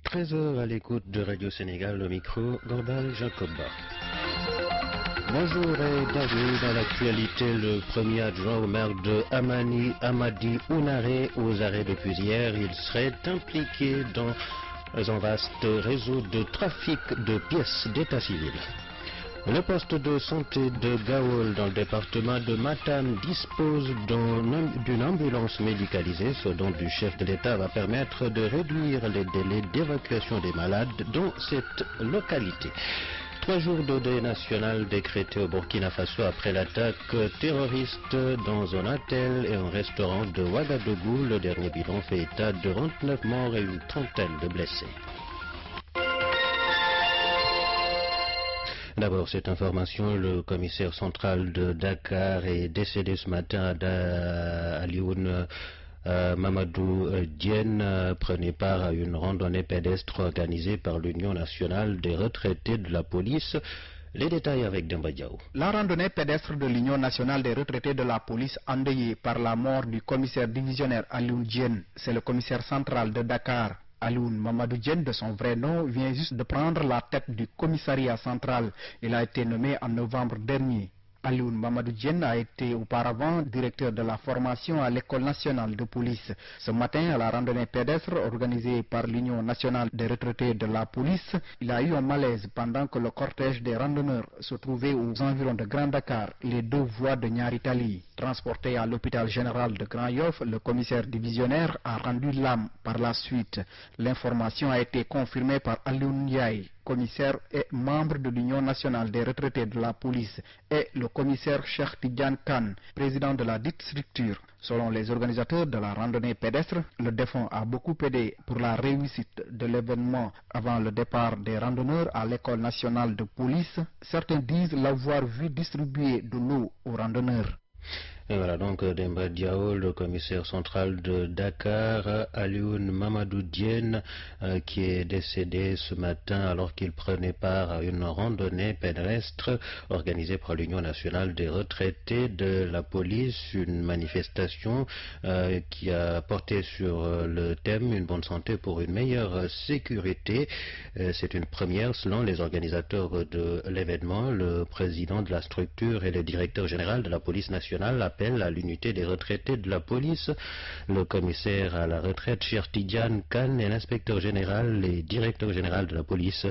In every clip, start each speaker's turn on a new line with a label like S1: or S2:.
S1: 13h à l'écoute de Radio Sénégal, au micro, Gordal Jacoba. Bonjour et bienvenue dans l'actualité. Le premier adjoint au maire de Amadi Ounaré aux arrêts depuis hier. Il serait impliqué dans un vaste réseau de trafic de pièces d'état civil. Le poste de santé de Gaol dans le département de Matam dispose d'une ambulance médicalisée. Ce don du chef de l'État va permettre de réduire les délais d'évacuation des malades dans cette localité. 3 jours de deuil national décrétés au Burkina Faso après l'attaque terroriste dans un hôtel et un restaurant de Ouagadougou. Le dernier bilan fait état de 29 morts et une trentaine de blessés. D'abord, cette information, le commissaire central de Dakar est décédé ce matin à Alioune. Mamadou Diène prenait part à une randonnée pédestre organisée par l'Union nationale des retraités de la police. Les détails avec Demba Diaw.
S2: La randonnée pédestre de l'Union nationale des retraités de la police endeuillée par la mort du commissaire divisionnaire Alioune Diène, c'est le commissaire central de Dakar. Alioune Mamadou Diène, de son vrai nom, vient juste de prendre la tête du commissariat central. Il a été nommé en novembre dernier. Alioune Mamadou Diène a été auparavant directeur de la formation à l'École nationale de police. Ce matin, à la randonnée pédestre organisée par l'Union nationale des retraités de la police, il a eu un malaise pendant que le cortège des randonneurs se trouvait aux environs de Grand Dakar, les 2 voies de Niary Tally. Transporté à l'hôpital général de Grand Yoff, le commissaire divisionnaire a rendu l'âme par la suite. L'information a été confirmée par Alioune Ndiaye, commissaire et membre de l'Union nationale des retraités de la police, et le commissaire Cheikh Tidiane Kane, président de la dite structure. Selon les organisateurs de la randonnée pédestre, le défunt a beaucoup aidé pour la réussite de l'événement avant le départ des randonneurs à l'École nationale de police. Certains disent l'avoir vu distribuer de l'eau aux randonneurs.
S1: Et voilà donc Demba Diaw, le commissaire central de Dakar, Alioune Mamadou Diène, qui est décédé ce matin alors qu'il prenait part à une randonnée pédestre organisée par l'Union nationale des retraités de la police, une manifestation qui a porté sur le thème une bonne santé pour une meilleure sécurité. C'est une première selon les organisateurs de l'événement. Le président de la structure et le directeur général de la police nationale appelle à l'unité des retraités de la police. Le commissaire à la retraite, Cheikh Tidiane Kane, et l'inspecteur général et directeur général de la police,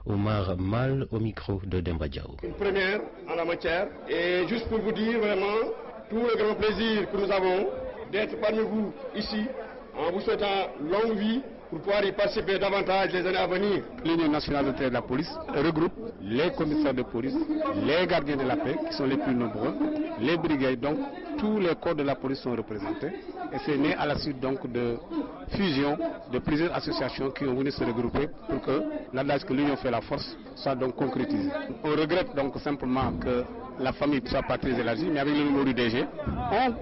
S1: Omar Mal, au micro de Demba Diaw.
S3: Une première en la matière, et juste pour vous dire vraiment tout le grand plaisir que nous avons d'être parmi vous ici, en vous souhaitant longue vie pour pouvoir y participer davantage les années à venir.
S4: L'Union nationale de la police regroupe les commissaires de police, les gardiens de la paix qui sont les plus nombreux, les brigades, donc tous les corps de la police sont représentés. Et c'est né à la suite donc de fusion de plusieurs associations qui ont venu se regrouper pour que l'adage que l'union fait la force soit donc concrétisé. On regrette donc simplement que la famille ne soit pas très élargie, mais avec le nouveau DG,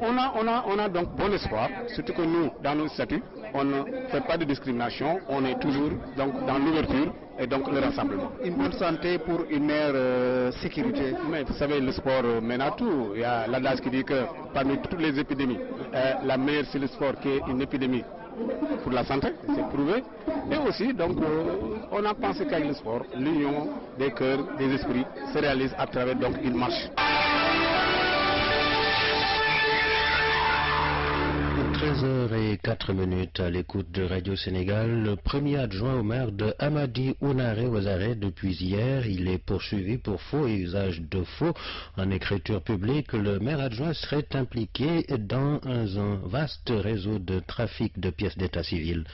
S4: on a donc bon espoir, surtout que nous, dans nos statuts, on ne fait pas de discrimination, on est toujours donc dans l'ouverture et donc le rassemblement.
S2: Une bonne santé pour une meilleure sécurité.
S4: Mais vous savez, le sport mène à tout. Il y a l'adage qui dit que parmi toutes les épidémies, la meilleure c'est le sport qui est une épidémie pour la santé, c'est prouvé. Et aussi, donc, on a pensé qu'avec le sport, l'union des cœurs, des esprits se réalise à travers donc une marche.
S1: 13h04 à l'écoute de Radio Sénégal. Le premier adjoint au maire de Amadi Ounaré aux arrêts depuis hier. Il est poursuivi pour faux et usage de faux en écriture publique. Le maire adjoint serait impliqué dans un vaste réseau de trafic de pièces d'état civil.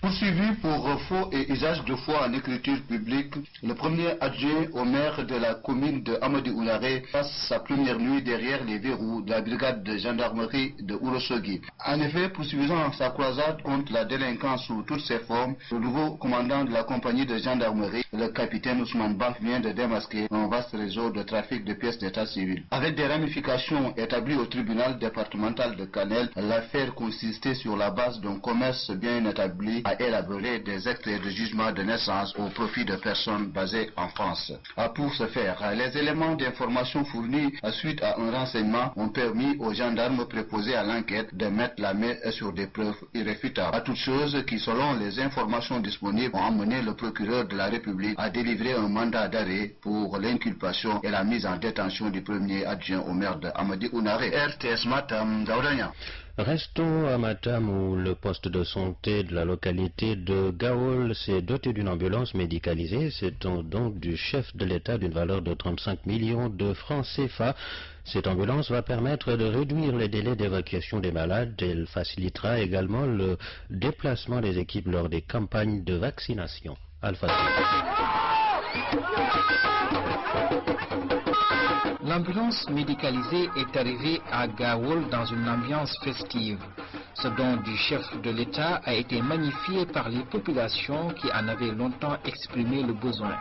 S5: Poursuivi pour faux et usage de faux en écriture publique, le premier adjoint au maire de la commune de Amadi Ounaré passe sa première nuit derrière les verrous de la brigade de gendarmerie de Ourossogui. En effet, poursuivant sa croisade contre la délinquance sous toutes ses formes, le nouveau commandant de la compagnie de gendarmerie, le capitaine Ousmane Ba, vient de démasquer un vaste réseau de trafic de pièces d'état civil. Avec des ramifications établies au tribunal départemental de Kanel, l'affaire consistait sur la base d'un commerce bien bien établi à élaborer des extraits de jugement de naissance au profit de personnes basées en France. Pour ce faire, les éléments d'information fournis suite à un renseignement ont permis aux gendarmes préposés à l'enquête de mettre la main sur des preuves irréfutables. À toutes choses qui, selon les informations disponibles, ont amené le procureur de la République à délivrer un mandat d'arrêt pour l'inculpation et la mise en détention du premier adjoint au maire de Amadi Ounaré. RTS Matam, Daoudania.
S1: Restons à Matam où le poste de santé de la localité de Gawol s'est doté d'une ambulance médicalisée. C'est un don du chef de l'État d'une valeur de 35 millions de francs CFA. Cette ambulance va permettre de réduire les délais d'évacuation des malades. Elle facilitera également le déplacement des équipes lors des campagnes de vaccination. Alpha.
S2: L'ambulance médicalisée est arrivée à Gawol dans une ambiance festive. Ce don du chef de l'État a été magnifié par les populations qui en avaient longtemps exprimé le besoin.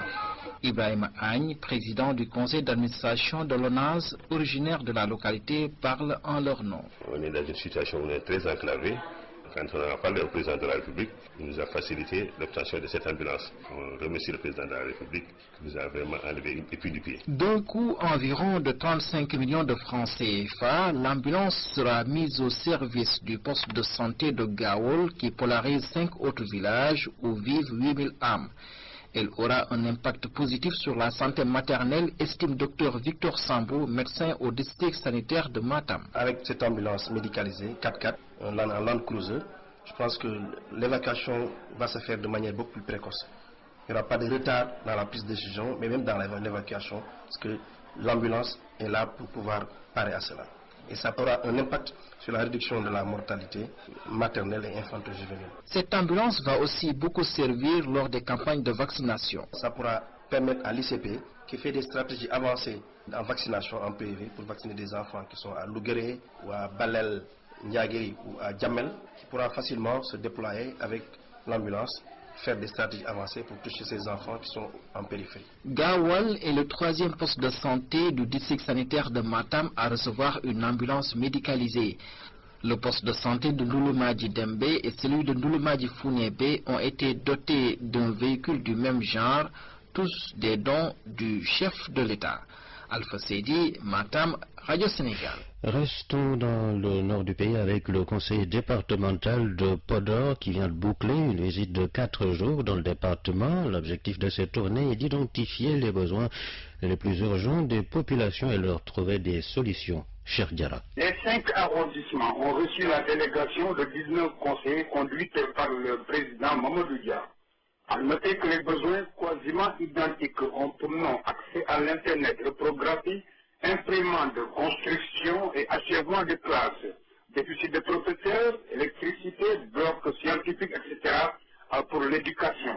S2: Ibrahim Agne, président du conseil d'administration de l'ONAS, originaire de la localité, parle en leur nom.
S6: On est dans une situation où on est très enclavé. Quand on a parlé au président de la République, il nous a facilité l'obtention de cette ambulance. On remercie le président de la République qui nous a vraiment enlevé une épine du pied.
S2: D'un coût environ de 35 millions de francs CFA, l'ambulance sera mise au service du poste de santé de Gawol qui polarise 5 autres villages où vivent 8000 âmes. Elle aura un impact positif sur la santé maternelle, estime Dr Victor Sambou, médecin au district sanitaire de Matam.
S7: Avec cette ambulance médicalisée, 4x4, un Land Cruiser, je pense que l'évacuation va se faire de manière beaucoup plus précoce. Il n'y aura pas de retard dans la prise de décision, mais même dans l'évacuation, parce que l'ambulance est là pour pouvoir parer à cela. Et ça aura un impact sur la réduction de la mortalité maternelle et infanto-juvénile.
S2: Cette ambulance va aussi beaucoup servir lors des campagnes de vaccination.
S7: Ça pourra permettre à l'ICP, qui fait des stratégies avancées en vaccination en PV, pour vacciner des enfants qui sont à Louguéré ou à Balel, Ndiagé ou à Djamel, qui pourra facilement se déployer avec l'ambulance, faire des stratégies avancées pour toucher ces enfants qui sont en périphérie.
S2: Gawol est le 3e poste de santé du district sanitaire de Matam à recevoir une ambulance médicalisée. Le poste de santé de Ndouloumadji Dembe et celui de Ndouloumadji Founébé ont été dotés d'un véhicule du même genre, tous des dons du chef de l'État. Alpha Seydi, Matam, Radio Sénégal.
S1: Restons dans le nord du pays avec le conseil départemental de Podor qui vient de boucler une visite de 4 jours dans le département. L'objectif de cette tournée est d'identifier les besoins les plus urgents des populations et leur trouver des solutions. Cheikh Diarra.
S8: Les 5 arrondissements ont reçu la délégation de 19 conseillers conduite par le président Mamadou Dia. À noter que les besoins quasiment identiques ont pour nom accès à l'Internet, reprographie, imprimante de construction et achèvement de classes, déficit de professeurs, électricité, blocs scientifiques, etc. pour l'éducation.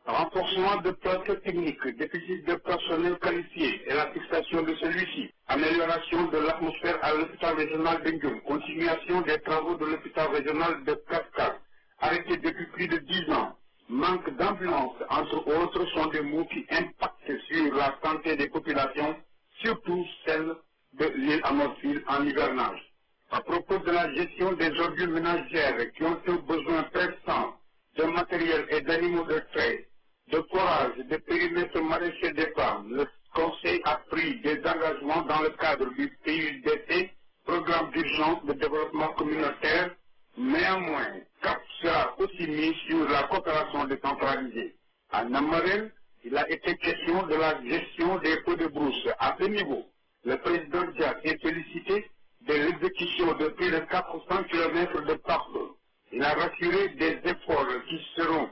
S8: Renforcement de plateaux techniques, déficit de personnel qualifié et la fixation de celui-ci. Amélioration de l'atmosphère à l'hôpital régional de Ndioum. Continuation des travaux de l'hôpital régional de Kafka, arrêté depuis plus de 10 ans. Manque d'ambulance, entre autres, sont des mots qui impactent sur la santé des populations, surtout celle de l'île Amorphile en hivernage. À propos de la gestion des ordures ménagères qui ont un besoin pressant de matériel et d'animaux de trait, de forage, de périmètres maraîchers des femmes, le Conseil a pris des engagements dans le cadre du PUDC, programme d'urgence de développement communautaire. Néanmoins, cap sera aussi mis sur la coopération décentralisée. À Namarel, il a été question de la gestion des feux de brousse. À ce niveau, le président Dia s'est félicité de l'exécution de plus de 400 km de parcours. Il a rassuré des efforts qui seront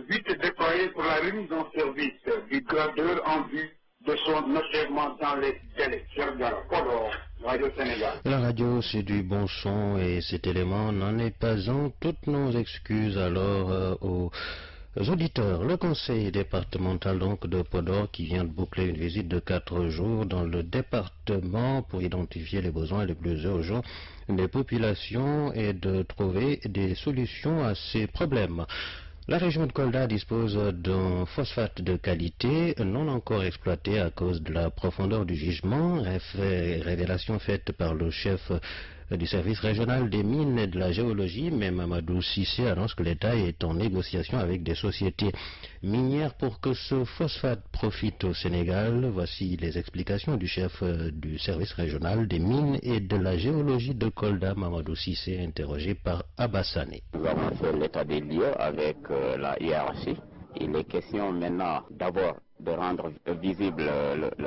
S8: vite déployés pour la remise en service du gradeur en vue de son achèvement dans les délais. Radio Sénégal.
S1: La radio, c'est du bon son et cet élément n'en est pas un. Toutes nos excuses alors aux auditeurs. Le conseil départemental donc de Podor qui vient de boucler une visite de 4 jours dans le département pour identifier les besoins les plus urgents des populations et de trouver des solutions à ces problèmes. La région de Kolda dispose d'un phosphate de qualité non encore exploité à cause de la profondeur du gisement, révélation faite par le chef du service régional des mines et de la géologie, mais Mamadou Cissé annonce que l'État est en négociation avec des sociétés minières pour que ce phosphate profite au Sénégal. Voici les explications du chef du service régional des mines et de la géologie de Kolda, Mamadou Cissé, interrogé par Abassane.
S9: Nous avons fait l'état des lieux avec la hiérarchie. Il est question maintenant d'abord de rendre visible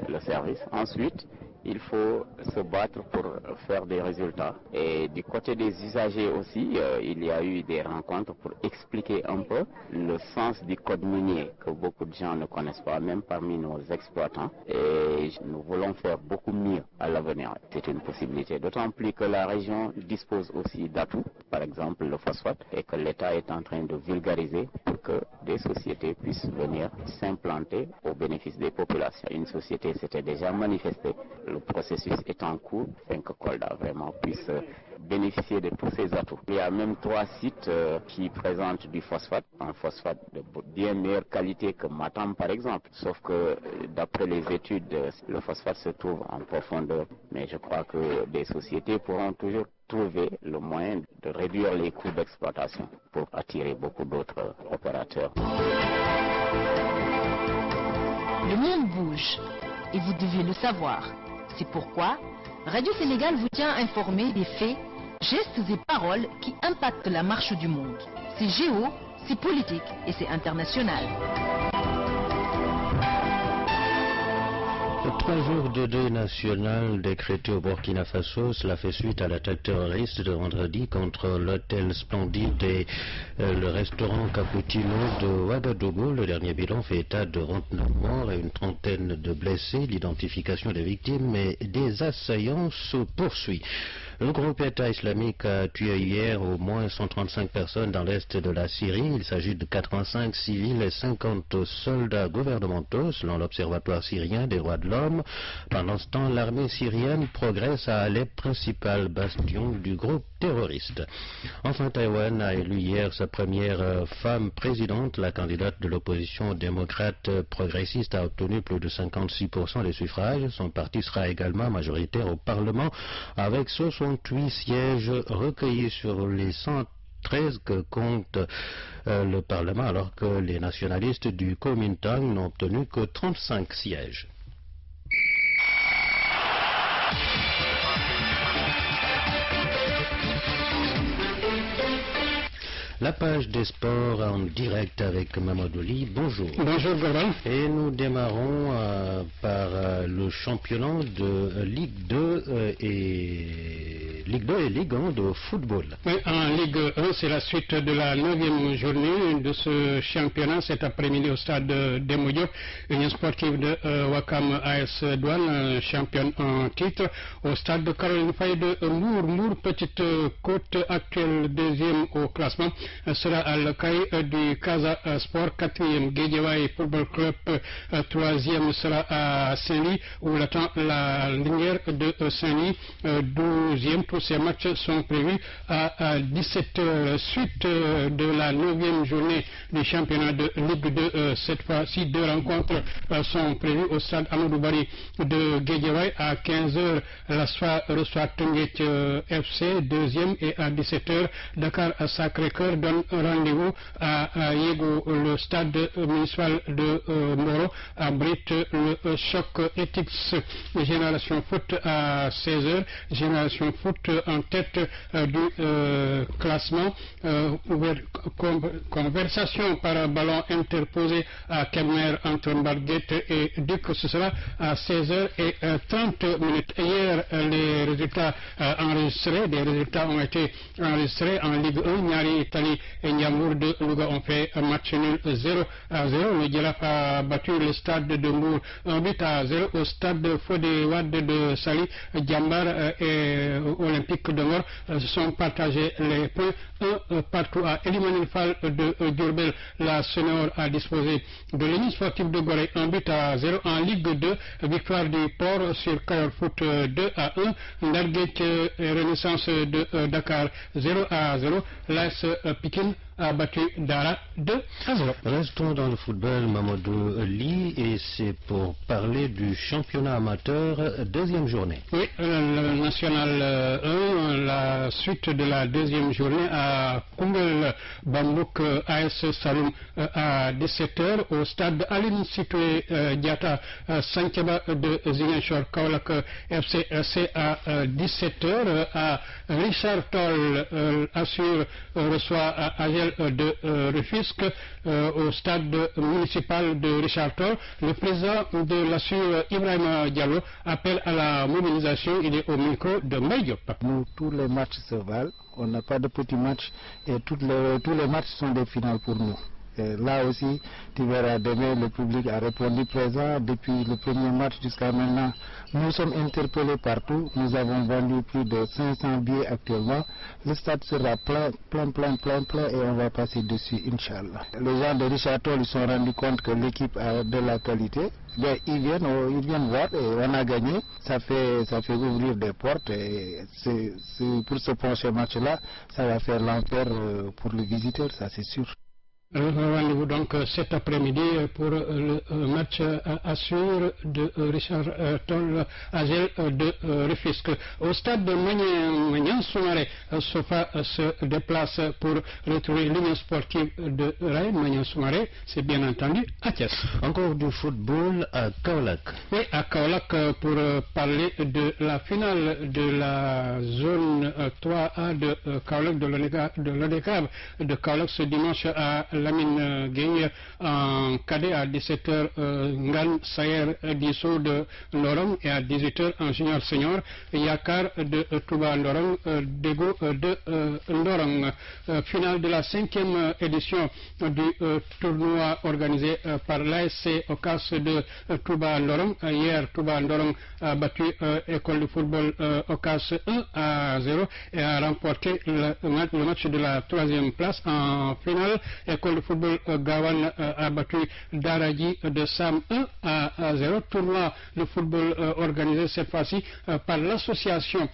S9: le service. Ensuite, il faut se battre pour faire des résultats. Et du côté des usagers aussi, il y a eu des rencontres pour expliquer un peu le sens du code minier que beaucoup de gens ne connaissent pas, même parmi nos exploitants. Et nous voulons faire beaucoup mieux à l'avenir. C'est une possibilité, d'autant plus que la région dispose aussi d'atouts, par exemple le phosphate, et que l'État est en train de vulgariser pour que des sociétés puissent venir s'implanter au bénéfice des populations. Une société s'était déjà manifestée. Le processus est en cours afin que Kolda vraiment puisse bénéficier de tous ces atouts. Il y a même 3 sites qui présentent du phosphate, un phosphate de bien meilleure qualité que Matam par exemple. Sauf que d'après les études, le phosphate se trouve en profondeur. Mais je crois que des sociétés pourront toujours trouver le moyen de réduire les coûts d'exploitation pour attirer beaucoup d'autres opérateurs.
S10: Le monde bouge et vous devez le savoir. C'est pourquoi Radio Sénégal vous tient informé des faits, gestes et paroles qui impactent la marche du monde. C'est géo, c'est politique et c'est international.
S1: 3 jours de deuil national décrété au Burkina Faso. Cela fait suite à l'attaque terroriste de vendredi contre l'hôtel Splendide et le restaurant Cappuccino de Ouagadougou. Le dernier bilan fait état de 29 morts et une trentaine de blessés. L'identification des victimes et des assaillants se poursuit. Le groupe État islamique a tué hier au moins 135 personnes dans l'est de la Syrie. Il s'agit de 85 civils et 50 soldats gouvernementaux, selon l'Observatoire syrien des droits de l'homme. Pendant ce temps, l'armée syrienne progresse à Alep, principal bastion du groupe terroriste. Enfin, Taïwan a élu hier sa première femme présidente. La candidate de l'opposition démocrate progressiste a obtenu plus de 56% des suffrages. Son parti sera également majoritaire au Parlement avec 68 sièges recueillis sur les 113 que compte le Parlement, alors que les nationalistes du Kuomintang n'ont obtenu que 35 sièges. La page des sports en direct avec Mamadou Li. Bonjour.
S11: Bonjour Goran.
S1: Et nous démarrons par le championnat de Ligue 2 et Ligue 1 de football.
S11: Oui, en Ligue 1, c'est la suite de la 9e journée de ce championnat cet après-midi au stade Demba Diop. Union sportive de Ouakam AS Douane, championne en titre. Au stade de Caroline Faye de Mour, Petite Côte, actuelle 2e au classement, sera à l'accueil du Casa Sport. 4e, Guédiawaye Football Club, 3e sera à Saint-Louis, où l'attend la Linière de Saint-Louis, 12e. Tous ces matchs sont prévus à 17h. Suite de la 9e journée du championnat de Ligue 2. Cette fois-ci, 2 rencontres sont prévues au stade Amadou Barry de Guédiawaye. À 15h, l'ASFA reçoit Teungueth FC, 2e, et à 17h, Dakar Sacré-Cœur donne rendez-vous à Yego. Le stade municipal de Moro abrite le choc Ethics Génération Foot à 16h. Génération Foot en tête du classement. Conversation par ballon interposé à Kemmer entre Mbarguette et Duc. Ce sera à 16h30. Hier, les résultats enregistrés, des résultats ont été enregistrés en Ligue 1. Niari, Tali et Ndiambour de Louga ont fait un match nul 0-0. Le Djelaf a battu le stade de Mbour 1-0 au stade Fodé Wade de Sali. Djambar et Olympique de Ngor se sont partagés les points 1 partout. À Elimanil Fall de Diourbel, la Sénéor a disposé de l'Union sportive de Gorée 1-0. En Ligue 2, victoire du Port sur Kayor Foot 2-1. Ndarguet Renaissance de Dakar 0-0. L'AS Pikine a battu Dara 2-0.
S1: Restons dans le football, Mamadou Ly, et c'est pour parler du championnat amateur, deuxième journée.
S11: Oui, le National 1, la suite de la deuxième journée à Koungheul Bambouk AS Saloum à 17h au stade Aline Sitoé Diatta Sankeba de Ziguinchor Kaolack FCC à 17h à Richard Toll Assur reçoit Agel de Rufisque au stade municipal de Richard Toll. Le président de l'Assur Ibrahima Diallo appelle à la mobilisation. Il est au micro de Maïdiop.
S12: Nous, tous les matchs se valent, on n'a pas de petits matchs et tous les matchs sont des finales pour nous. Et là aussi, tu verras demain, le public a répondu présent depuis le premier match jusqu'à maintenant. Nous sommes interpellés partout, nous avons vendu plus de 500 billets actuellement. Le stade sera plein et on va passer dessus, Inch'Allah. Les gens de Richard Toll se sont rendus compte que l'équipe a de la qualité. Bien, ils viennent voir et on a gagné. Ça fait ouvrir des portes et c'est pour ce prochain match-là, ça va faire l'enfer pour le visiteur, ça c'est sûr.
S11: Rendez-vous donc cet après-midi pour le match Assur de Richard Toll Agel de Rufisque. Au stade de Magnan Soumaré, Sofa se déplace pour retrouver l'Union sportive de Ray. Magnan Soumaré, c'est bien entendu à Thiès.
S1: Encore du football à Kaolack.
S11: Oui, à Kaolack pour parler de la finale de la zone 3A de Kaolack, de l'ODCAV de Kaolack ce dimanche à Lamine Gueye en cadet à 17h Ngan Sayer Disso de Ndorong et à 18h en junior senior Yakar de Touba Ndorong Dego de Ndorong. Finale de la 5e édition du tournoi organisé par l'ASC Ocas de Touba Ndorong. Hier, Touba Ndorong a battu école de football Ocas 1-0 et a remporté le match de la 3e place. En finale, école de football Gawan a battu Daraji de Sam 1-0. Tournoi de football organisé cette fois-ci par l'association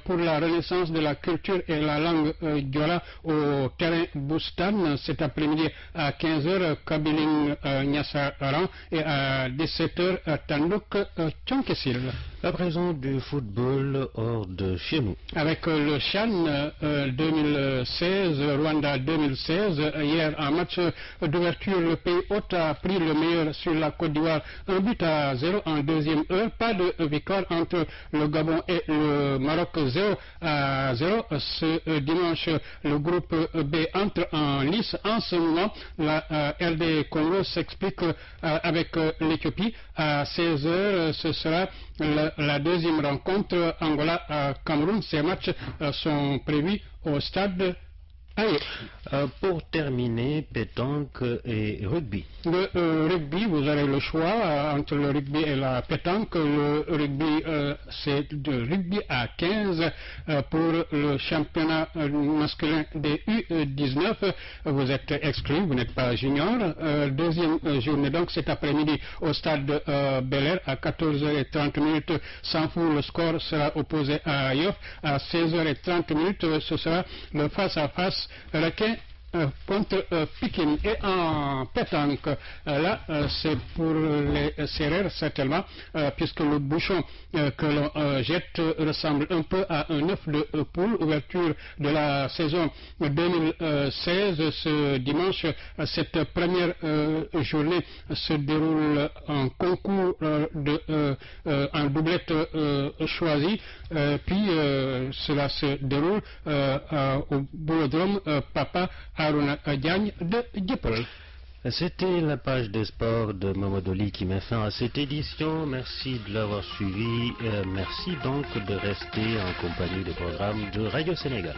S11: pour la renaissance de la culture et la langue Diola au terrain Boustan cet après-midi à 15h Kabiling Nyassaran et à 17h Tandouk Tchonkessil.
S1: À présent du football hors de chez nous.
S11: Avec le Chan 2016, Rwanda 2016, hier en match d'ouverture, le pays hôte a pris le meilleur sur la Côte d'Ivoire, 1-0 en deuxième heure. Pas de victoire entre le Gabon et le Maroc, 0-0. Ce dimanche, le groupe B entre en lice. En ce moment, la RD Congo s'explique avec l'Éthiopie. À 16h, ce sera la deuxième rencontre Angola-Cameroun. Ces matchs sont prévus au stade. Allez.
S1: Pour terminer, pétanque et rugby.
S11: Le rugby, vous avez le choix entre le rugby et la pétanque. Le rugby, c'est de rugby à 15 pour le championnat masculin des U19. Vous êtes exclu, vous n'êtes pas junior. Deuxième journée, donc cet après-midi au stade Bel Air à 14h30. Sans fou, le score sera opposé à Yoff. À 16h30, ce sera le face-à-face Requin contre Pikine. Et en pétanque, là c'est pour les serrères certainement, puisque le bouchon que l'on jette ressemble un peu à un œuf de poule. Ouverture de la saison 2016 ce dimanche. Cette première journée se déroule en concours en doublette choisie, puis cela se déroule au boulodrome Papa Aruna Diagne de Dieppel.
S1: C'était la page des sports de Mamadou Ly qui met fin à cette édition. Merci de l'avoir suivi. Merci donc de rester en compagnie des programmes de Radio Sénégal.